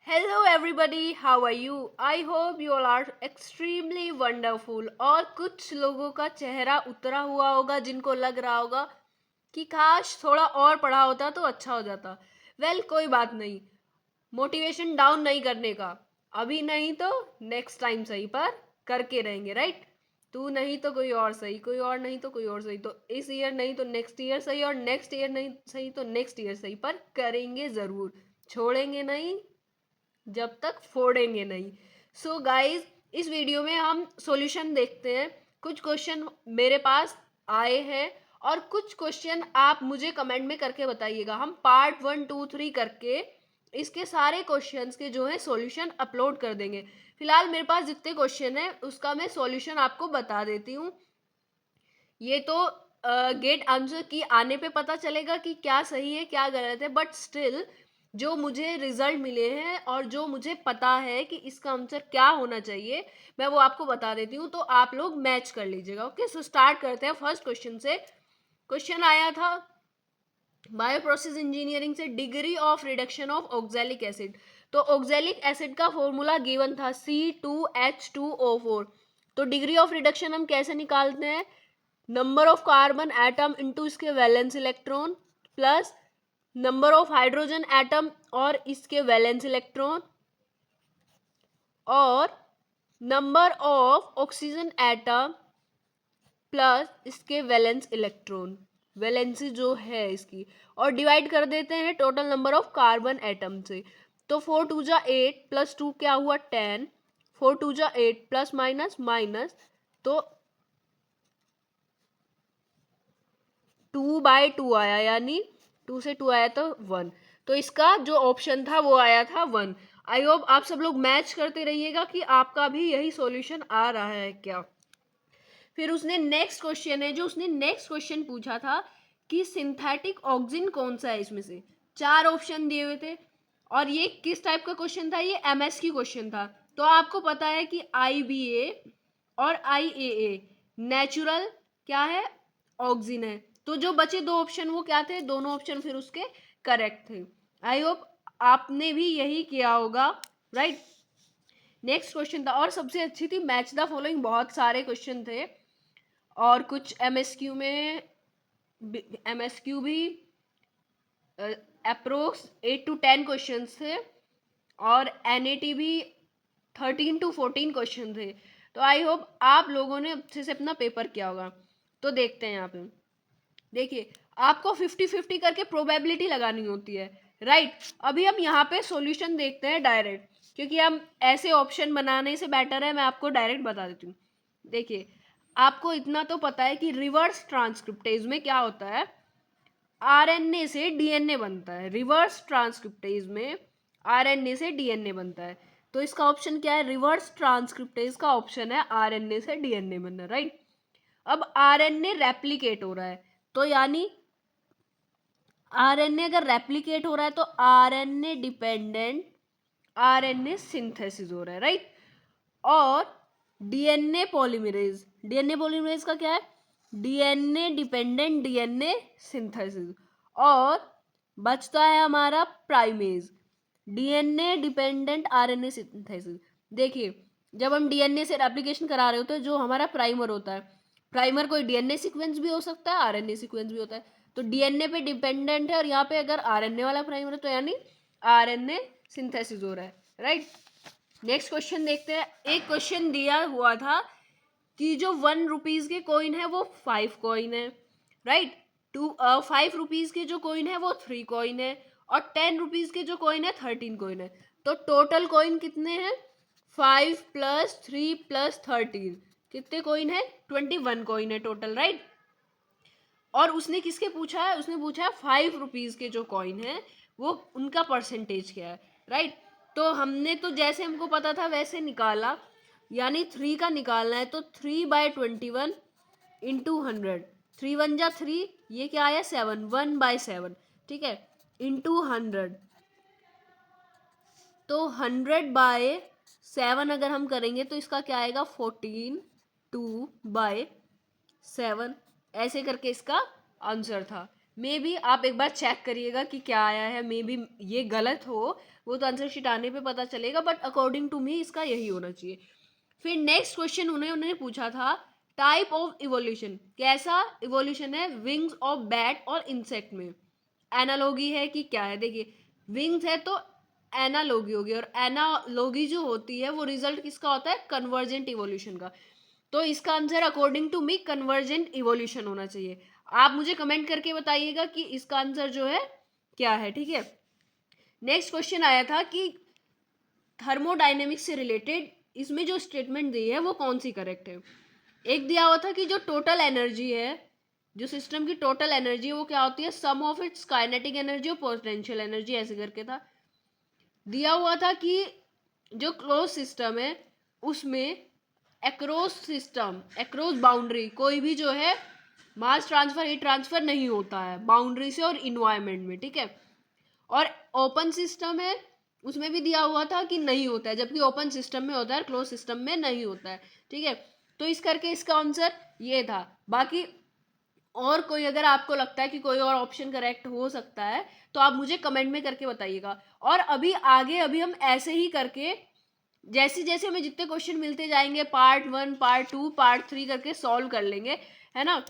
Hello everybody, how are you? I hope you all are extremely wonderful. और कुछ लोगों का चेहरा उतरा हुआ होगा जिनको लग रहा होगा कि काश थोड़ा और पढ़ा होता तो अच्छा हो जाता। कोई बात नहीं, मोटिवेशन डाउन नहीं करने का। अभी नहीं तो नेक्स्ट टाइम सही, पर करके रहेंगे, राइट? तू नहीं तो कोई और सही, कोई और नहीं तो कोई और सही, तो इस ईयर नहीं तो नेक्स्ट ईयर सही, और नेक्स्ट ईयर नहीं सही तो नेक्स्ट ईयर सही, पर करेंगे ज़रूर, छोड़ेंगे नहीं जब तक फोड़ेंगे नहीं। सो गाइज, इस वीडियो में हम सॉल्यूशन देखते हैं। कुछ क्वेश्चन मेरे पास आए हैं और कुछ क्वेश्चन आप मुझे कमेंट में करके बताइएगा। हम पार्ट 1, 2, 3 करके इसके सारे क्वेश्चंस के जो है सॉल्यूशन अपलोड कर देंगे। फिलहाल मेरे पास जितने क्वेश्चन है उसका मैं सॉल्यूशन आपको बता देती हूँ। ये तो गेट आंसर की आने पे पता चलेगा कि क्या सही है क्या गलत है, बट स्टिल जो मुझे रिजल्ट मिले हैं और जो मुझे पता है कि इसका आंसर क्या होना चाहिए, मैं वो आपको बता देती हूँ, तो आप लोग मैच कर लीजिएगा। ओके, सो स्टार्ट करते हैं फर्स्ट क्वेश्चन से। क्वेश्चन आया था बायो प्रोसेस इंजीनियरिंग से, degree of reduction of oxalic acid. तो ऑक्सैलिक एसिड का फॉर्मूला गिवन था C2H2O4। तो डिग्री ऑफ रिडक्शन हम कैसे निकालते हैं? Number of carbon atom into इसके valence electron plus number of hydrogen atom और इसके वैलेंस इलेक्ट्रॉन और number of oxygen atom plus इसके वैलेंस इलेक्ट्रॉन, वैलेंसी जो है इसकी, और डिवाइड कर देते हैं total number of carbon atom से। तो 4 2 जा 8 प्लस 2 क्या हुआ 10, 4 2 जा 8 प्लस माइनस माइनस, तो 2/2 आया, यानी 2 से 2 आया तो 1। तो इसका जो ऑप्शन था वो आया था 1। आई होप आप सब लोग मैच करते रहिएगा कि आपका भी यही सॉल्यूशन आ रहा है क्या। फिर उसने नेक्स्ट क्वेश्चन है, जो उसने नेक्स्ट क्वेश्चन पूछा था कि सिंथेटिक ऑक्सीजन कौन सा है इसमें से। 4 ऑप्शन दिए हुए थे और ये किस टाइप का क्वेश्चन था? ये एमएसक्यू क्वेश्चन था। तो आपको पता है कि आईबीए और आईएए नेचुरल क्या है? ऑक्सीजन है। तो जो बचे 2 ऑप्शन वो क्या थे? दोनों ऑप्शन फिर उसके करेक्ट थे। आई होप आपने भी यही किया होगा, राइट? नेक्स्ट क्वेश्चन था, और सबसे अच्छी थी मैच द फॉलोइंग। बहुत सारे क्वेश्चन थे और कुछ एमएसक्यू में, एमएसक्यू भी अप्रोक्स 8 to 10 क्वेश्चन थे और एनएटी भी 13 to 14 क्वेश्चन थे। तो आई होप आप लोगों ने अच्छे से अपना पेपर किया होगा। तो देखते हैं यहाँ पे, देखिए आपको 50-50 करके प्रोबेबिलिटी लगानी होती है, राइट? अभी हम यहाँ पे सॉल्यूशन देखते हैं डायरेक्ट, क्योंकि हम ऐसे ऑप्शन बनाने से बेटर है मैं आपको डायरेक्ट बता देती हूँ। देखिए, आपको इतना तो पता है कि रिवर्स ट्रांसक्रिप्टेज में क्या होता है, आरएनए से डीएनए बनता है। रिवर्स ट्रांसक्रिप्टेज में आरएनए से डीएनए बनता है। तो इसका ऑप्शन क्या है? रिवर्स ट्रांसक्रिप्टेज का ऑप्शन है आरएनए से डीएनए बनना, राइट? अब आरएनए रेप्लिकेट हो रहा है, तो यानी आरएनए अगर रेप्लिकेट हो रहा है तो आरएनए डिपेंडेंट आरएनए सिंथेसिस हो रहा है, राइट? और डीएनए पॉलीमरेज का क्या है? DNA dependent DNA synthesis. और बचता है हमारा primase, DNA dependent RNA synthesis. देखिए, जब हम डीएनए से रेप्लिकेशन करा रहे होते हैं, जो हमारा प्राइमर होता है, प्राइमर कोई डीएनए सीक्वेंस भी हो सकता है, आरएनए सीक्वेंस भी होता है। तो डीएनए पे डिपेंडेंट है और यहाँ पे अगर आरएनए वाला प्राइमर है तो यानी आरएनए सिंथेसिस हो रहा है, राइट? नेक्स्ट क्वेश्चन देखते हैं। एक क्वेश्चन दिया हुआ था कि जो 1 रुपीज के कॉइन है वो 5 कॉइन है, राइट? 5 रुपीज के जो कॉइन है वो 3 कॉइन है और 10 रुपीज के जो कॉइन है 13 कॉइन है। तो टोटल कॉइन कितने हैं? 5 प्लस 3 प्लस 13, कितने कॉइन है? 21 कॉइन है टोटल, राइट? और उसने किसके पूछा है? उसने पूछा है 5 रुपीज के जो कॉइन है वो उनका परसेंटेज क्या है, राइट? तो हमने तो जैसे हमको पता था वैसे निकाला, यानी 3 का निकालना है तो 3/21 इंटू 100, 3 1 जा 3, ये क्या आया 7, 1/7, ठीक है, इंटू 100। तो 100/7 अगर हम करेंगे तो इसका क्या आएगा? 14 2/7, ऐसे करके इसका आंसर था। मे बी आप एक बार चेक करिएगा कि क्या आया है, मे बी ये गलत हो, वो तो आंसर शीट आने पे पता चलेगा, बट अकॉर्डिंग टू मी इसका यही होना चाहिए। फिर नेक्स्ट क्वेश्चन उन्होंने पूछा था टाइप ऑफ इवोल्यूशन, कैसा इवोल्यूशन है विंग्स ऑफ बैट और इंसेक्ट में। एनालॉगी है कि क्या है, देखिए विंग्स है तो एनालॉगी होगी, और एनालॉगी जो होती है वो रिजल्ट किसका होता है, कन्वर्जेंट इवोल्यूशन का। तो इसका answer according to me convergent evolution होना चाहिए। आप मुझे कमेंट करके बताइएगा कि इसका आंसर जो है क्या है, ठीक है। नेक्स्ट क्वेश्चन आया था कि थर्मोडाइनेमिक्स से रिलेटेड इसमें जो स्टेटमेंट दी है वो कौन सी करेक्ट है। एक दिया हुआ था कि जो टोटल एनर्जी है, जो सिस्टम की टोटल एनर्जी है वो क्या होती है, सम ऑफ इट्स काइनेटिक एनर्जी और पोटेंशियल एनर्जी, ऐसे करके था। दिया हुआ था कि जो क्लोज सिस्टम है उसमें अक्रॉस बाउंड्री कोई भी जो है मास ट्रांसफर हीट ट्रांसफर नहीं होता है बाउंड्री से और इन्वायरमेंट में, ठीक है। और ओपन सिस्टम है उसमें भी दिया हुआ था कि नहीं होता है, जबकि ओपन सिस्टम में होता है, क्लोज सिस्टम में नहीं होता है, ठीक है। तो इस करके इसका आंसर ये था। बाकी और कोई अगर आपको लगता है कि कोई और ऑप्शन करेक्ट हो सकता है तो आप मुझे कमेंट में करके बताइएगा। और अभी आगे अभी हम ऐसे ही करके जैसे जैसे हमें जितने क्वेश्चन मिलते जाएंगे पार्ट 1 पार्ट 2 पार्ट 3 करके सॉल्व कर लेंगे, है ना।